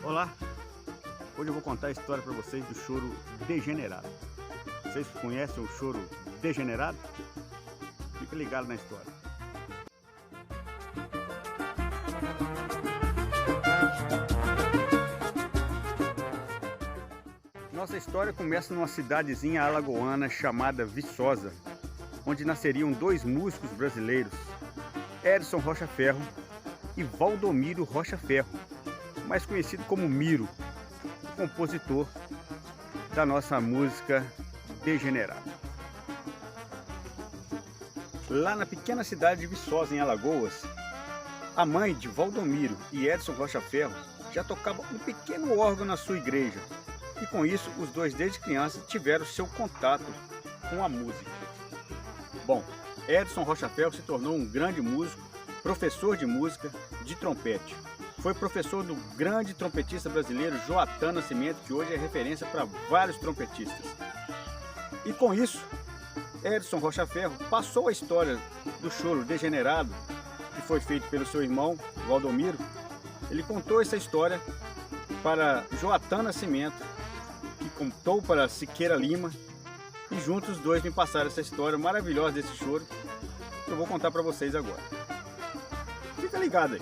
Olá, hoje eu vou contar a história para vocês do choro degenerado. Vocês conhecem o choro degenerado? Fica ligado na história. Nossa história começa numa cidadezinha alagoana chamada Viçosa, onde nasceriam dois músicos brasileiros, Edson Rocha Ferro e Valdomiro Rocha Ferro, mais conhecido como Miro, o compositor da nossa música Degenerado. Lá na pequena cidade de Viçosa, em Alagoas, a mãe de Valdomiro e Edson Rocha Ferro já tocava um pequeno órgão na sua igreja, e com isso os dois desde criança tiveram seu contato com a música. Bom, Edson Rocha Ferro se tornou um grande músico, professor de música, de trompete. Foi professor do grande trompetista brasileiro Joatan Nascimento, que hoje é referência para vários trompetistas. E com isso, Edson Rocha Ferro passou a história do choro degenerado, que foi feito pelo seu irmão Valdomiro. Ele contou essa história para Joatan Nascimento, que contou para Siqueira Lima, e juntos os dois me passaram essa história maravilhosa desse choro, que eu vou contar para vocês agora. Fica ligado aí.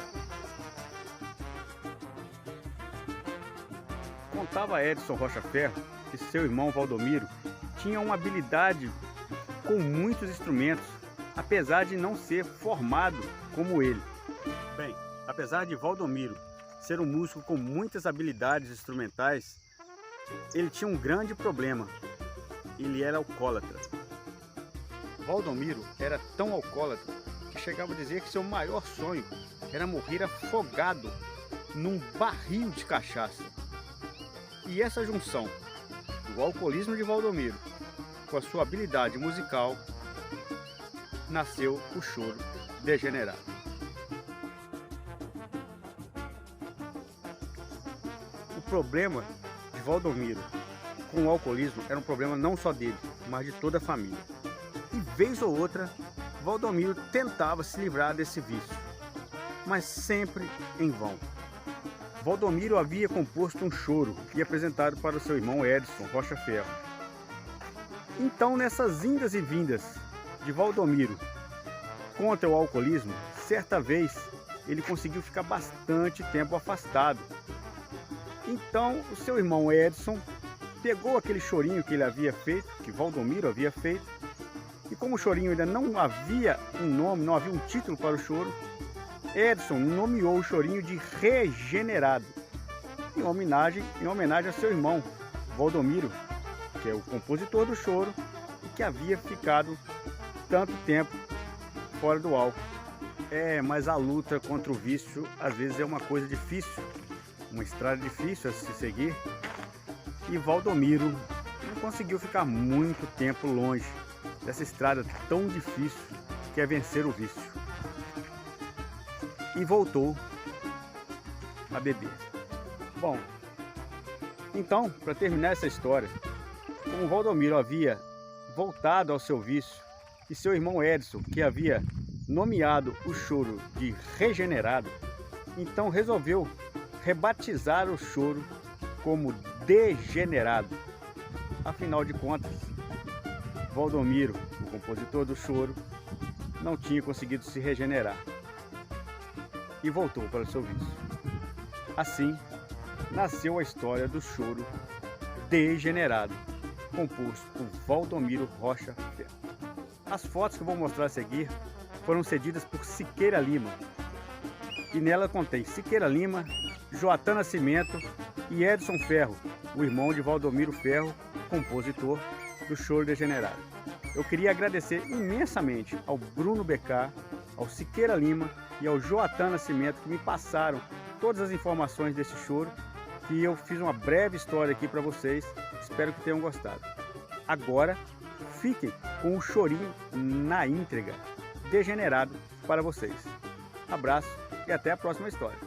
Contava Edson Rocha Ferro que seu irmão Valdomiro tinha uma habilidade com muitos instrumentos, apesar de não ser formado como ele. Bem, apesar de Valdomiro ser um músico com muitas habilidades instrumentais, ele tinha um grande problema: ele era alcoólatra. Valdomiro era tão alcoólatra que chegava a dizer que seu maior sonho era morrer afogado num barril de cachaça. E essa junção do alcoolismo de Valdomiro com a sua habilidade musical, nasceu o choro degenerado. O problema de Valdomiro com o alcoolismo era um problema não só dele, mas de toda a família. E vez ou outra, Valdomiro tentava se livrar desse vício, mas sempre em vão. Valdomiro havia composto um choro e apresentado para o seu irmão Edson Rocha Ferro. Então, nessas indas e vindas de Valdomiro contra o alcoolismo, certa vez ele conseguiu ficar bastante tempo afastado. Então, o seu irmão Edson pegou aquele chorinho que ele havia feito, que Valdomiro havia feito, e como o chorinho ainda não havia um nome, não havia um título para o choro, Edson nomeou o chorinho de Regenerado, em homenagem a seu irmão Valdomiro, que é o compositor do choro e que havia ficado tanto tempo fora do álcool. Mas a luta contra o vício às vezes é uma coisa difícil, uma estrada difícil a se seguir, e Valdomiro não conseguiu ficar muito tempo longe dessa estrada tão difícil que é vencer o vício. E voltou a beber. Bom, então, para terminar essa história, como Valdomiro havia voltado ao seu vício e seu irmão Edson, que havia nomeado o choro de Regenerado, então resolveu rebatizar o choro como Degenerado. Afinal de contas, Valdomiro, o compositor do choro, não tinha conseguido se regenerar e voltou para o seu vício. Assim, nasceu a história do choro Degenerado, composto por Valdomiro Rocha Ferro. As fotos que eu vou mostrar a seguir foram cedidas por Siqueira Lima, e nela contém Siqueira Lima, Joatan Nascimento e Edson Ferro, o irmão de Valdomiro Ferro, compositor do choro Degenerado. Eu queria agradecer imensamente ao Bruno BK, ao Siqueira Lima e ao Joatan Nascimento, que me passaram todas as informações desse choro, que eu fiz uma breve história aqui para vocês. Espero que tenham gostado. Agora, fiquem com o chorinho na íntegra, Degenerado, para vocês. Abraço e até a próxima história.